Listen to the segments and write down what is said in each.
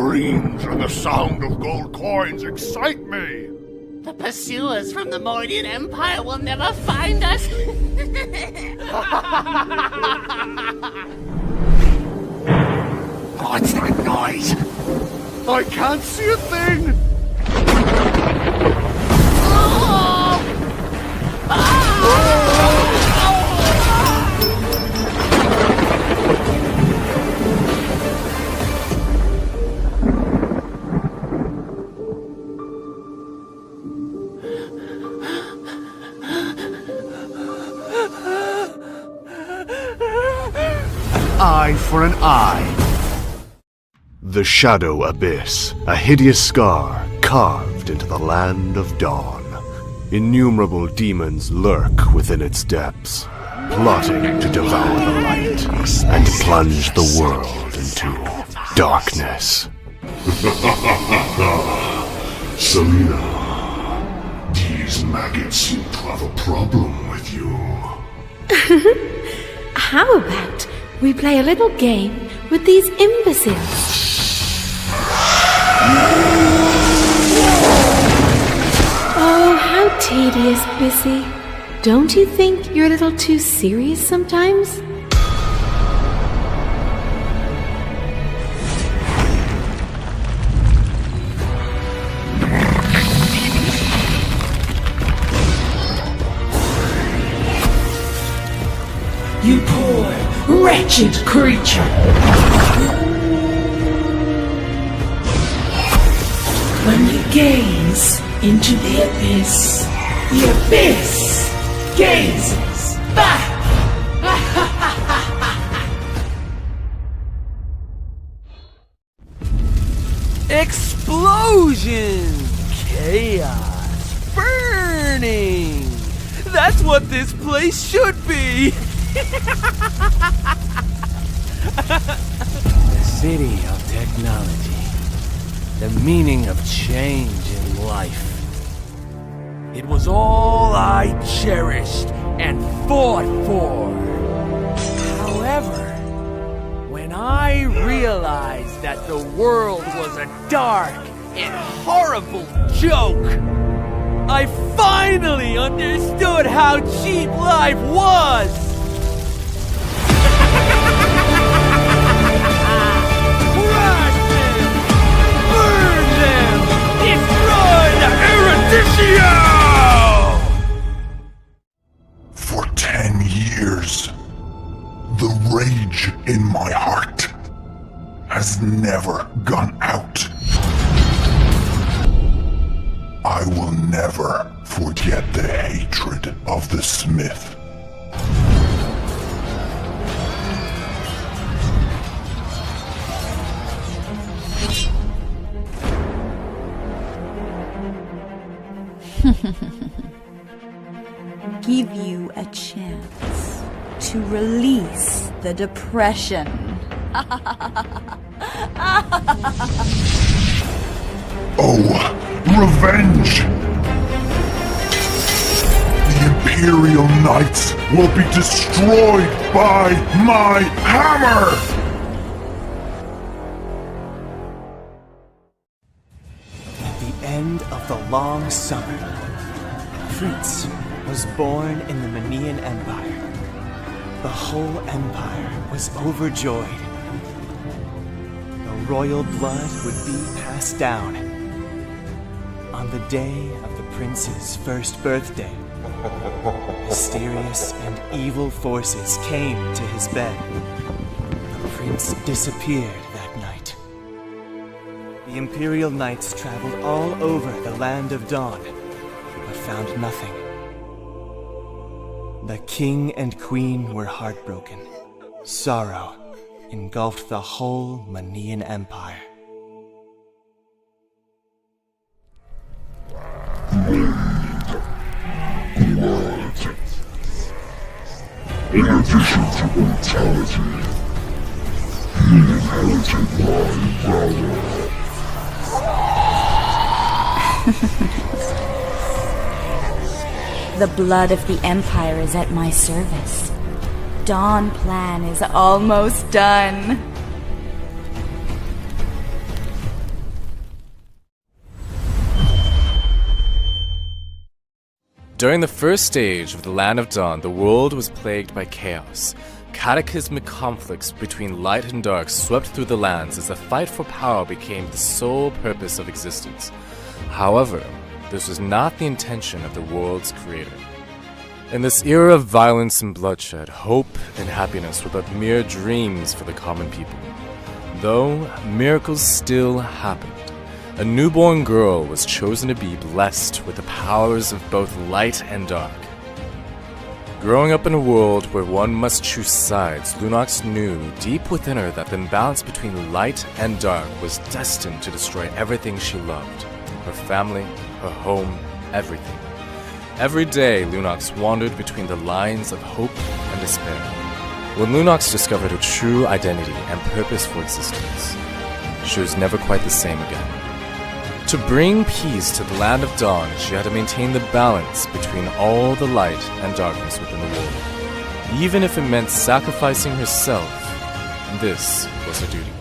screams and the sound of gold coins excite me. The pursuers from the Mordian Empire will never find us. What's that noise? I can't see a thing! Eye for an eye. The Shadow Abyss, a hideous scar carved into the land of dawn. Innumerable demons lurk within its depths, plotting to devour the light and plunge the world into darkness. Selena, these maggots seem to have a problem with you. How about we play a little game with these imbeciles? Oh, how tedious, Bissy. Don't you think you're a little too serious sometimes? You poor, wretched creature! When you gaze into the abyss gazes back! Explosion! Chaos! Burning! That's what this place should be! The city of technology. The meaning of change in life. It was all I cherished and fought for. However, when I realized that the world was a dark and horrible joke, I finally understood how cheap life was! For 10 years, the rage in my heart has never gone out. I will never forget the hatred of the Smith. Give you a chance to release the depression. Oh, revenge! The Imperial Knights will be destroyed by my hammer! At the end of the long summer, Fritz was born in the Manian Empire. The whole empire was overjoyed. The royal blood would be passed down. On the day of the prince's first birthday, mysterious and evil forces came to his bed. The prince disappeared that night. The Imperial Knights traveled all over the Land of Dawn, but found nothing. The king and queen were heartbroken. Sorrow engulfed the whole Manian Empire. In addition to mortality, he inherited my valor. The blood of the Empire is at my service. Dawn plan is almost done. During the first stage of the Land of Dawn, the world was plagued by chaos. Cataclysmic conflicts between light and dark swept through the lands as the fight for power became the sole purpose of existence. However, this was not the intention of the world's creator. In this era of violence and bloodshed, hope and happiness were but mere dreams for the common people. Though miracles still happened. A newborn girl was chosen to be blessed with the powers of both light and dark. Growing up in a world where one must choose sides, Lunox knew deep within her that the imbalance between light and dark was destined to destroy everything she loved. Her family, her home, everything. Every day, Lunox wandered between the lines of hope and despair. When Lunox discovered her true identity and purpose for existence, she was never quite the same again. To bring peace to the Land of Dawn, she had to maintain the balance between all the light and darkness within the world. Even if it meant sacrificing herself, this was her duty.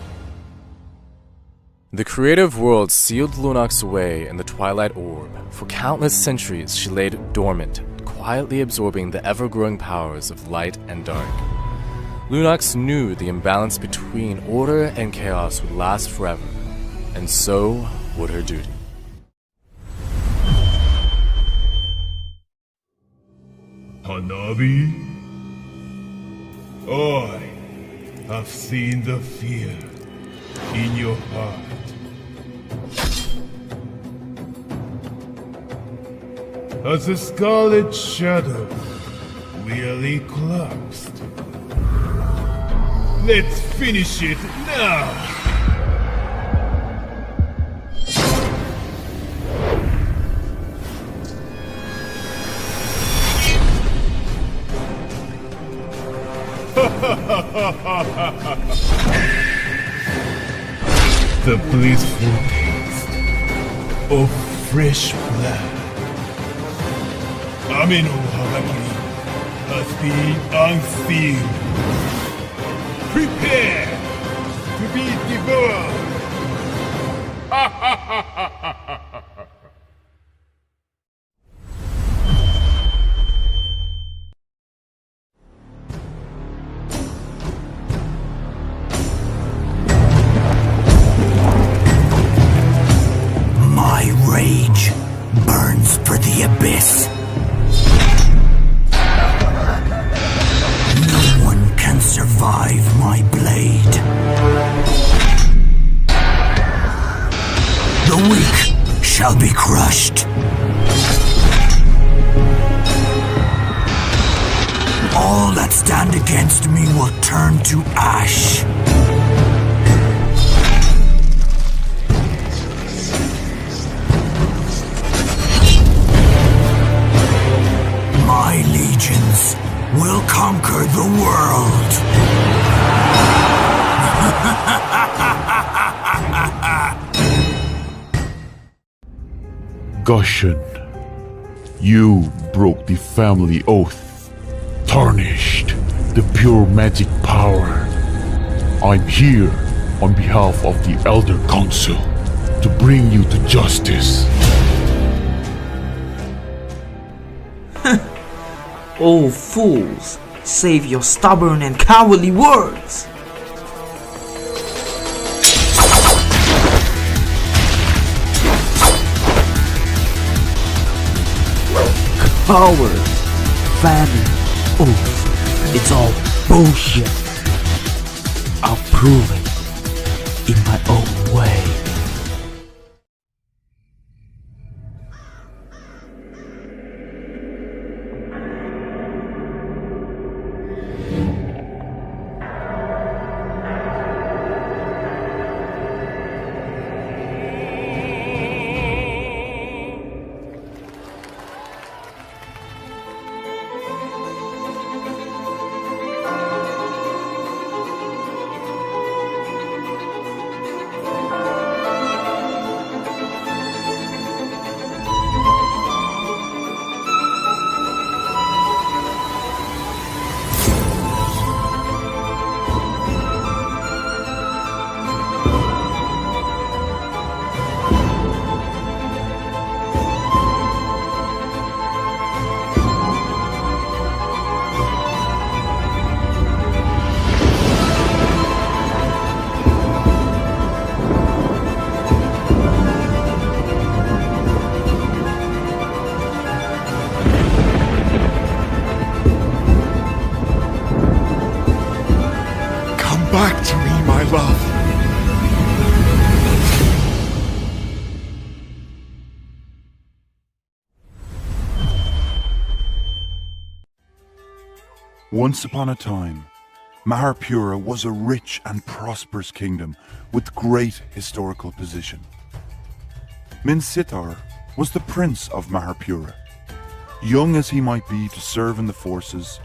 The creative world sealed Lunox away in the Twilight Orb. For countless centuries, she lay dormant, quietly absorbing the ever-growing powers of light and dark. Lunox knew the imbalance between order and chaos would last forever, and so would her duty. Hanabi? I have seen the fear in your heart. As the scarlet shadow really collapsed. Let's finish it now! The blissful taste of fresh blood. Ameno Hagakiri has been unsealed. Prepare to be devoured! My rage burns for the abyss. No one can survive my blade. The weak shall be crushed. All that stand against me will turn to ash. My legions will conquer the world. Gushin, you broke the family oath, tarnished the pure magic power. I'm here on behalf of the Elder Council to bring you to justice. Oh fools, save your stubborn and cowardly words! Coward, famine, oath, it's all bullshit. I'll prove it in my own way. back to me, my love. Once upon a time, Maharpura was a rich and prosperous kingdom with great historical position. Minsitar was the prince of Maharpura. Young as he might be to serve in the forces,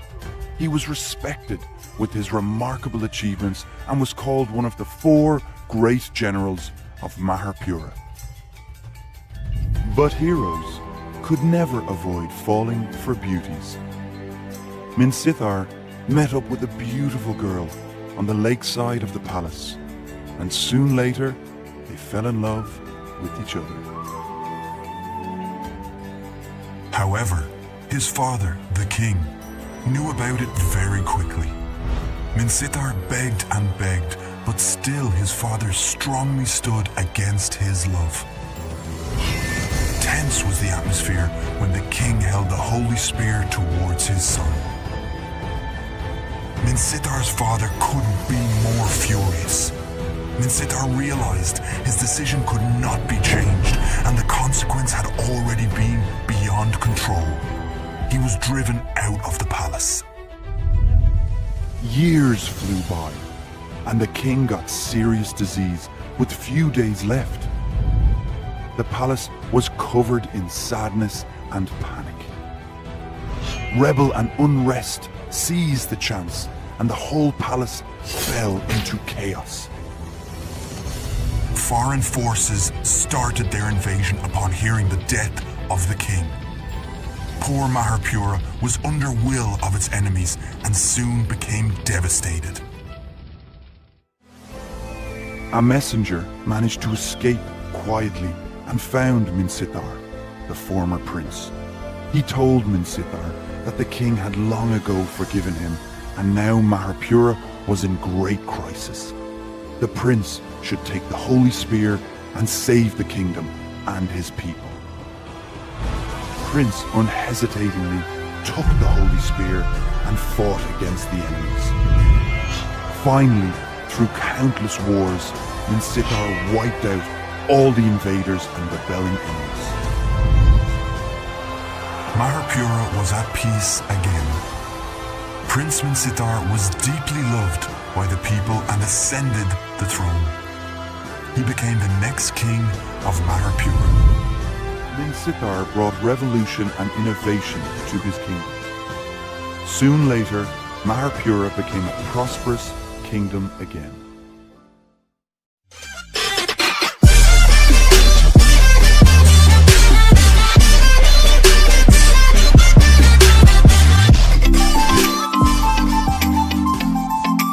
he was respected with his remarkable achievements and was called one of the 4 great generals of Maharpura. But heroes could never avoid falling for beauties. Minsitar met up with a beautiful girl on the lakeside of the palace, and soon later they fell in love with each other. However, his father, the king, knew about it very quickly. Minsitar begged and begged, but still his father strongly stood against his love. Tense was the atmosphere when the king held the holy spear towards his son. Minsitar's father couldn't be more furious. Minsitar realized his decision could not be changed, and the consequence had already been beyond control. He was driven out of the palace. Years flew by, and the king got serious disease with few days left. The palace was covered in sadness and panic. Rebel and unrest seized the chance, and the whole palace fell into chaos. Foreign forces started their invasion upon hearing the death of the king. Poor Maharpura was under will of its enemies and soon became devastated. A messenger managed to escape quietly and found Minsitar, the former prince. He told Minsitar that the king had long ago forgiven him, and now Maharpura was in great crisis. The prince should take the holy spear and save the kingdom and his people. Prince unhesitatingly took the holy spear and fought against the enemies. Finally, through countless wars, Minsitar wiped out all the invaders and rebelling enemies. Maharpura was at peace again. Prince Minsitar was deeply loved by the people and ascended the throne. He became the next king of Maharpura. Minsitar brought revolution and innovation to his kingdom. Soon later, Maharpura became a prosperous kingdom again.